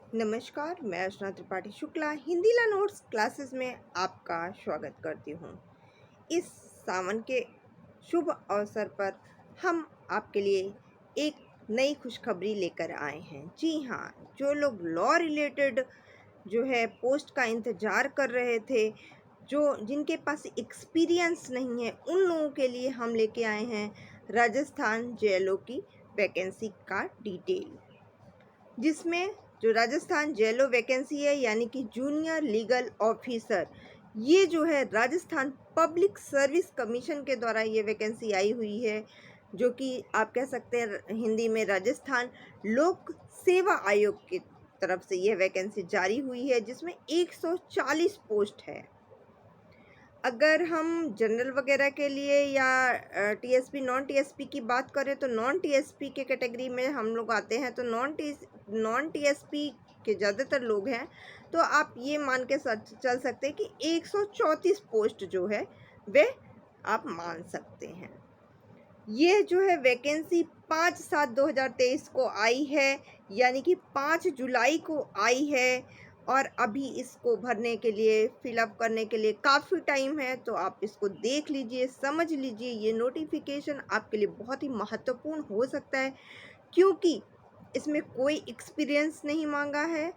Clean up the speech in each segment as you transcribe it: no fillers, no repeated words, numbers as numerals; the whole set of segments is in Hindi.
नमस्कार, मैं अर्चना त्रिपाठी शुक्ला हिंदी ला नोट्स क्लासेस में आपका स्वागत करती हूँ। इस सावन के शुभ अवसर पर हम आपके लिए एक नई खुशखबरी लेकर आए हैं। जी हाँ, जो लोग लॉ रिलेटेड जो है पोस्ट का इंतज़ार कर रहे थे, जो जिनके पास एक्सपीरियंस नहीं है, उन लोगों के लिए हम लेके आए हैं राजस्थान जेएलओ की वैकेंसी का डिटेल। जिसमें जो राजस्थान जेएलओ वैकेंसी है यानी कि जूनियर लीगल ऑफिसर, ये जो है राजस्थान पब्लिक सर्विस कमीशन के द्वारा ये वैकेंसी आई हुई है, जो कि आप कह सकते हैं हिंदी में राजस्थान लोक सेवा आयोग की तरफ से यह वैकेंसी जारी हुई है, जिसमें 140 पोस्ट है। अगर हम जनरल वगैरह के लिए या टीएसपी नॉन टीएसपी की बात करें तो नॉन टीएसपी के कैटेगरी में हम लोग आते हैं, तो नॉन टीएसपी के ज़्यादातर लोग हैं, तो आप ये मान के चल सकते हैं कि 134 पोस्ट जो है वे आप मान सकते हैं। ये जो है वैकेंसी 5/7/2023 को आई है, यानी कि 5 जुलाई को आई है, और अभी इसको भरने के लिए फिलअप करने के लिए काफ़ी टाइम है। तो आप इसको देख लीजिए, समझ लीजिए, ये नोटिफिकेशन आपके लिए बहुत ही महत्वपूर्ण हो सकता है, क्योंकि इसमें कोई एक्सपीरियंस नहीं मांगा है।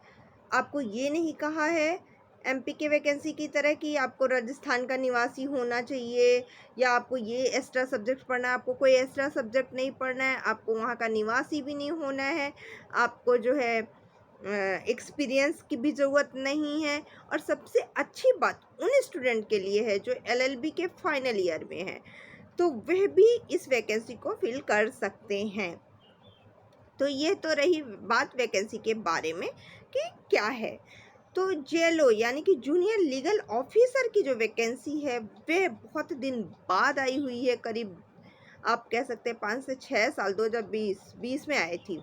आपको ये नहीं कहा है एमपी के वैकेंसी की तरह कि आपको राजस्थान का निवासी होना चाहिए या आपको ये एक्स्ट्रा सब्जेक्ट पढ़ना है। आपको कोई एक्स्ट्रा सब्जेक्ट नहीं पढ़ना है, आपको वहाँ का निवासी भी नहीं होना है, आपको जो है एक्सपीरियंस की भी ज़रूरत नहीं है। और सबसे अच्छी बात उन स्टूडेंट के लिए है जो एलएलबी के फाइनल ईयर में हैं, तो वह भी इस वैकेंसी को फिल कर सकते हैं। तो ये तो रही बात वैकेंसी के बारे में कि क्या है। तो जेएलओ यानी कि जूनियर लीगल ऑफिसर की जो वैकेंसी है वह बहुत दिन बाद आई हुई है, करीब आप कह सकते हैं 5 से 6 साल, 2020 में आई थी,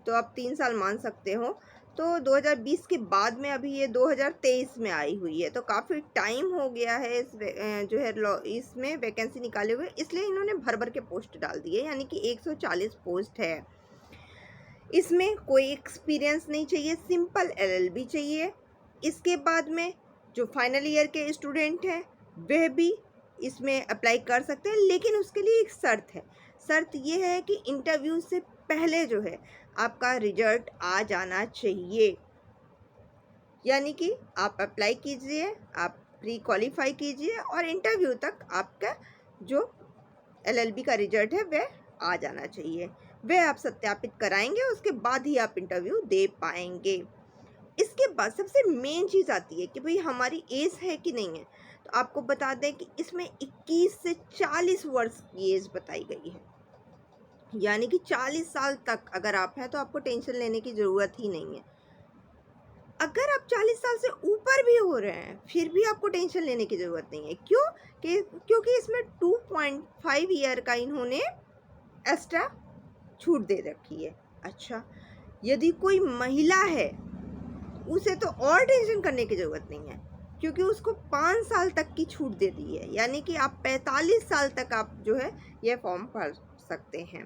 तो आप 3 साल मान सकते हो। तो 2020 के बाद में अभी ये 2023 में आई हुई है, तो काफ़ी टाइम हो गया है जो है इसमें वैकेंसी निकाले हुए, इसलिए इन्होंने भर भर के पोस्ट डाल दिए, यानी कि 140 पोस्ट है। इसमें कोई एक्सपीरियंस नहीं चाहिए, सिंपल एलएलबी चाहिए। इसके बाद में जो फाइनल ईयर के स्टूडेंट हैं वह भी इसमें अप्लाई कर सकते हैं, लेकिन उसके लिए एक शर्त है। शर्त ये है कि इंटरव्यू से पहले जो है आपका रिजल्ट आ जाना चाहिए, यानी कि आप अप्लाई कीजिए, आप प्री क्वालिफाई कीजिए और इंटरव्यू तक आपका जो एलएलबी का रिजल्ट है वह आ जाना चाहिए। वह आप सत्यापित कराएंगे, उसके बाद ही आप इंटरव्यू दे पाएंगे। इसके बाद सबसे मेन चीज़ आती है कि भाई हमारी एज है कि नहीं है। तो आपको बता दें कि इसमें 21 से 40 वर्ष की एज बताई गई है, यानी कि 40 साल तक अगर आप हैं तो आपको टेंशन लेने की ज़रूरत ही नहीं है। अगर आप 40 साल से ऊपर भी हो रहे हैं फिर भी आपको टेंशन लेने की ज़रूरत नहीं है। क्यों? क्योंकि इसमें 2.5 ईयर का इन्होंने एक्स्ट्रा छूट दे रखी है। अच्छा, यदि कोई महिला है उसे तो और टेंशन करने की ज़रूरत नहीं है, क्योंकि उसको 5 साल तक की छूट दे दी है, यानी कि आप 45 साल तक आप जो है यह फॉर्म भर सकते हैं।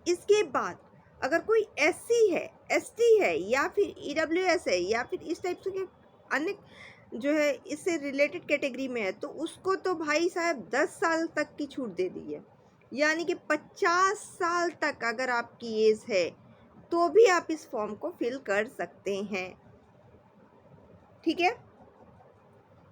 इसके बाद अगर कोई एससी है, एसटी है या फिर ईडब्ल्यूएस है या फिर इस टाइप से के अन्य जो है इससे रिलेटेड कैटेगरी में है, तो उसको तो भाई साहब 10 साल तक की छूट दे दी है, यानी कि 50 साल तक अगर आपकी एज है तो भी आप इस फॉर्म को फिल कर सकते हैं। ठीक है।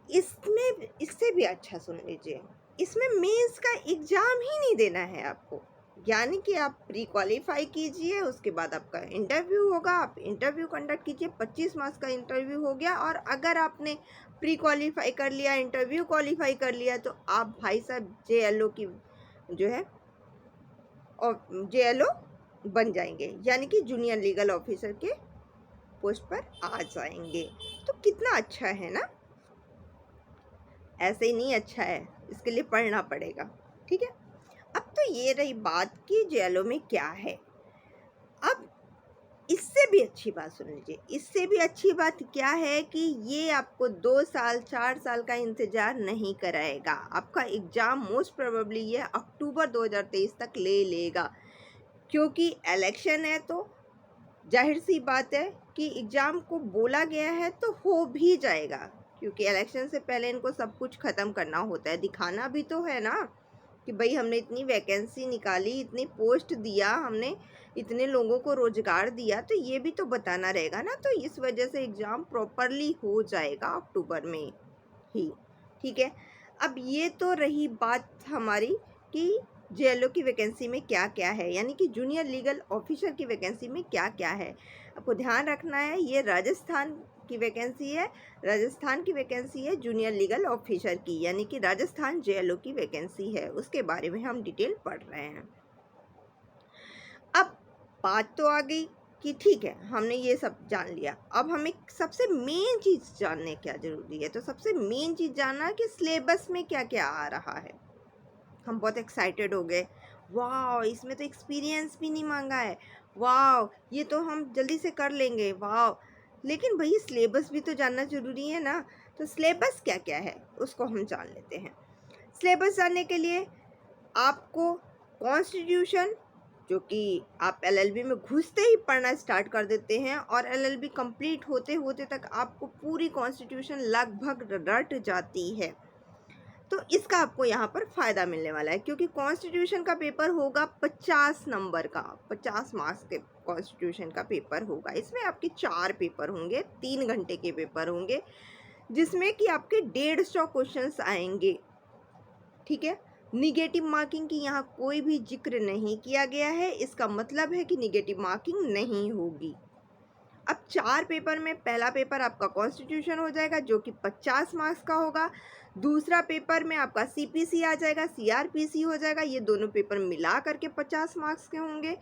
इसमें इससे भी अच्छा सुन लीजिए, इसमें मेंस का एग्ज़ाम ही नहीं देना है आपको, यानी कि आप प्री क्वालिफाई कीजिए, उसके बाद आपका इंटरव्यू होगा, आप इंटरव्यू कंडक्ट कीजिए, 25 मार्क्स का इंटरव्यू हो गया, और अगर आपने प्री क्वालिफाई कर लिया, इंटरव्यू क्वालिफाई कर लिया, तो आप भाई साहब जेएलओ की जो है और जेएलओ बन जाएंगे, यानी कि जूनियर लीगल ऑफिसर के पोस्ट पर आ जाएंगे। तो कितना अच्छा है ना। ऐसे ही नहीं अच्छा है, इसके लिए पढ़ना पड़ेगा। ठीक है। अब तो ये रही बात कि जेलों में क्या है। अब इससे भी अच्छी बात सुन लीजिए, इससे भी अच्छी बात क्या है कि ये आपको 2 साल 4 साल का इंतज़ार नहीं कराएगा। आपका एग्ज़ाम मोस्ट प्रोबेबली ये अक्टूबर 2023 तक ले लेगा, क्योंकि इलेक्शन है, तो जाहिर सी बात है कि एग्ज़ाम को बोला गया है तो हो भी जाएगा, क्योंकि इलेक्शन से पहले इनको सब कुछ ख़त्म करना होता है। दिखाना भी तो है ना कि भाई हमने इतनी वैकेंसी निकाली, इतनी पोस्ट दिया, हमने इतने लोगों को रोज़गार दिया, तो ये भी तो बताना रहेगा ना। तो इस वजह से एग्ज़ाम प्रॉपरली हो जाएगा अक्टूबर में ही, ठीक है। अब ये तो रही बात हमारी कि जेएलओ की वैकेंसी में क्या-क्या है, यानी कि जूनियर लीगल ऑफिसर की वैकेंसी में क्या-क्या है। आपको ध्यान रखना है, ये राजस्थान की वैकेंसी है, राजस्थान की वैकेंसी है जूनियर लीगल ऑफिसर की, यानी कि राजस्थान जेएलओ की वैकेंसी है, उसके बारे में हम डिटेल पढ़ रहे हैं। अब बात तो आ गई कि ठीक है, हमने ये सब जान लिया, अब हमें सबसे मेन चीज़ जानने क्या ज़रूरी है। तो सबसे मेन चीज़ जानना है कि सिलेबस में क्या-क्या आ रहा है। हम बहुत एक्साइटेड हो गए, वाह! इसमें तो एक्सपीरियंस भी नहीं मांगा है, वाह! ये तो हम जल्दी से कर लेंगे, वाह! लेकिन भई सिलेबस भी तो जानना ज़रूरी है ना। तो सिलेबस क्या-क्या है उसको हम जान लेते हैं। सिलेबस जानने के लिए आपको कॉन्स्टिट्यूशन, जो कि आप एलएलबी में घुसते ही पढ़ना स्टार्ट कर देते हैं और एलएलबी कंप्लीट होते-होते तक आपको पूरी कॉन्स्टिट्यूशन लगभग रट जाती है। तो इसका आपको यहाँ पर फ़ायदा मिलने वाला है, क्योंकि कॉन्स्टिट्यूशन का पेपर होगा 50 नंबर का, 50 मार्क्स के कॉन्स्टिट्यूशन का पेपर होगा। इसमें आपके 4 पेपर होंगे, 3 घंटे के पेपर होंगे, जिसमें कि आपके 150 क्वेश्चंस आएंगे, ठीक है। निगेटिव मार्किंग की यहाँ कोई भी जिक्र नहीं किया गया है, इसका मतलब है कि निगेटिव मार्किंग नहीं होगी। अब 4 पेपर में पहला पेपर आपका कॉन्स्टिट्यूशन हो जाएगा, जो कि 50 मार्क्स का होगा। दूसरा पेपर में आपका सीपीसी आ जाएगा, सीआरपीसी हो जाएगा, ये दोनों पेपर मिला करके 50 मार्क्स के होंगे।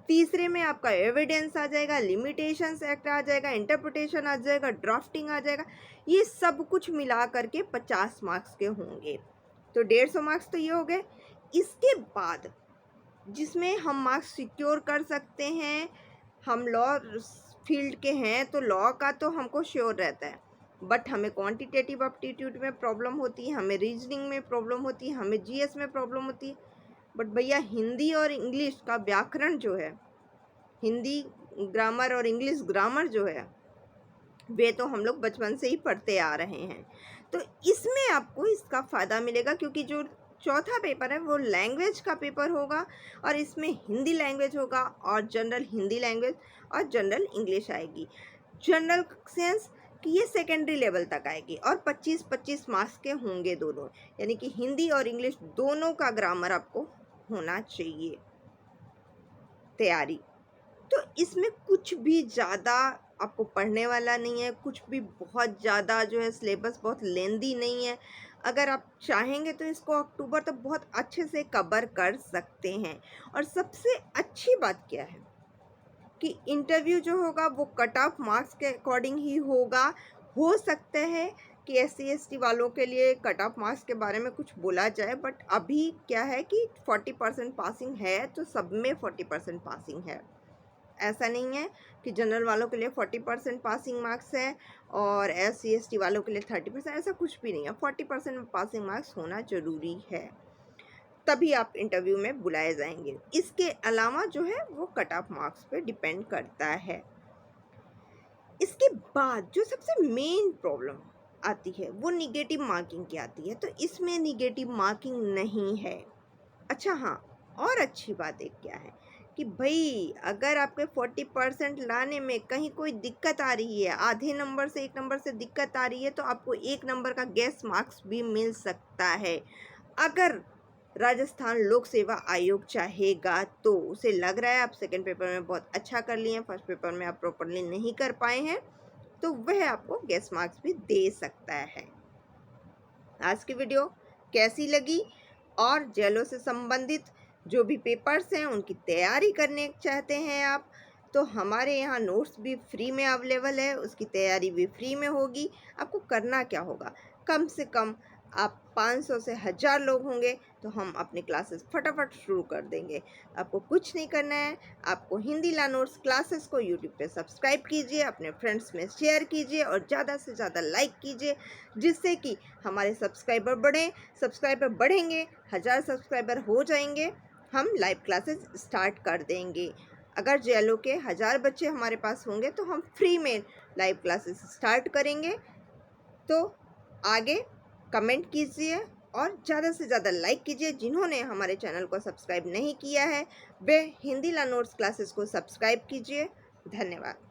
तीसरे में आपका एविडेंस आ जाएगा, लिमिटेशंस एक्ट आ जाएगा, इंटरप्रिटेशन आ जाएगा, ड्राफ्टिंग आ जाएगा, ये सब कुछ मिला करके 50 मार्क्स के होंगे। तो 150 मार्क्स तो ये हो गए। इसके बाद जिसमें हम मार्क्स सिक्योर कर सकते हैं, हम लॉ फील्ड के हैं तो लॉ का तो हमको श्योर रहता है, बट हमें क्वांटिटेटिव एप्टीट्यूड में प्रॉब्लम होती है, हमें रीजनिंग में प्रॉब्लम होती है, हमें जीएस में प्रॉब्लम होती है। बट भैया हिंदी और इंग्लिश का व्याकरण जो है, हिंदी ग्रामर और इंग्लिश ग्रामर जो है, वे तो हम लोग बचपन से ही पढ़ते आ रहे हैं। तो इसमें आपको इसका फ़ायदा मिलेगा, क्योंकि जो चौथा पेपर है वो लैंग्वेज का पेपर होगा, और इसमें हिंदी लैंग्वेज होगा और जनरल हिंदी लैंग्वेज और जनरल इंग्लिश आएगी। जनरल सेंस कि ये सेकेंडरी लेवल तक आएगी, और 25-25 मार्क्स के होंगे दोनों, यानी कि हिंदी और इंग्लिश दोनों का ग्रामर आपको होना चाहिए तैयारी। तो इसमें कुछ भी ज़्यादा आपको पढ़ने वाला नहीं है, कुछ भी बहुत ज़्यादा जो है सिलेबस बहुत लेंदी नहीं है। अगर आप चाहेंगे तो इसको अक्टूबर तक बहुत अच्छे से कवर कर सकते हैं। और सबसे अच्छी बात क्या है कि इंटरव्यू जो होगा वो कट ऑफ मार्क्स के अकॉर्डिंग ही होगा। हो सकता है कि SC/ST वालों के लिए कट ऑफ मार्क्स के बारे में कुछ बोला जाए, बट अभी क्या है कि 40% पासिंग है, तो सब में 40% पासिंग है। ऐसा नहीं है कि जनरल वालों के लिए 40% पासिंग मार्क्स है और SC/ST वालों के लिए 30%, ऐसा कुछ भी नहीं है। 40% पासिंग मार्क्स होना ज़रूरी है, तभी आप इंटरव्यू में बुलाए जाएंगे। इसके अलावा जो है वो कट ऑफ मार्क्स पे डिपेंड करता है। इसके बाद जो सबसे मेन प्रॉब्लम आती है वो निगेटिव मार्किंग की आती है। तो इसमें निगेटिव मार्किंग नहीं है। अच्छा हाँ, और अच्छी बात एक क्या है कि भाई अगर आपके 40% लाने में कहीं कोई दिक्कत आ रही है, आधे नंबर से 1 नंबर से दिक्कत आ रही है, तो आपको 1 नंबर का गेस मार्क्स भी मिल सकता है। अगर राजस्थान लोक सेवा आयोग चाहेगा तो। उसे लग रहा है आप सेकंड पेपर में बहुत अच्छा कर लिए हैं, फर्स्ट पेपर में आप प्रॉपरली नहीं कर पाए हैं, तो वह आपको गेस मार्क्स भी दे सकता है। आज की वीडियो कैसी लगी, और जेलों से संबंधित जो भी पेपर्स हैं उनकी तैयारी करने चाहते हैं आप, तो हमारे यहाँ नोट्स भी फ्री में अवेलेबल है, उसकी तैयारी भी फ्री में होगी। आपको करना क्या होगा, कम से कम आप 500 से 1000 लोग होंगे तो हम अपनी क्लासेस फटाफट शुरू कर देंगे। आपको कुछ नहीं करना है, आपको हिंदी ला नोट्स क्लासेस को यूट्यूब पे सब्सक्राइब कीजिए, अपने फ्रेंड्स में शेयर कीजिए और ज़्यादा से ज़्यादा लाइक कीजिए, जिससे कि हमारे सब्सक्राइबर बढ़ेंगे, 1000 सब्सक्राइबर हो जाएंगे, हम लाइव क्लासेस स्टार्ट कर देंगे। अगर JLO के 1000 बच्चे हमारे पास होंगे तो हम फ्री में लाइव क्लासेस स्टार्ट करेंगे। तो आगे कमेंट कीजिए और ज़्यादा से ज़्यादा लाइक कीजिए। जिन्होंने हमारे चैनल को सब्सक्राइब नहीं किया है वे हिंदी लर्न नोट्स क्लासेस को सब्सक्राइब कीजिए। धन्यवाद।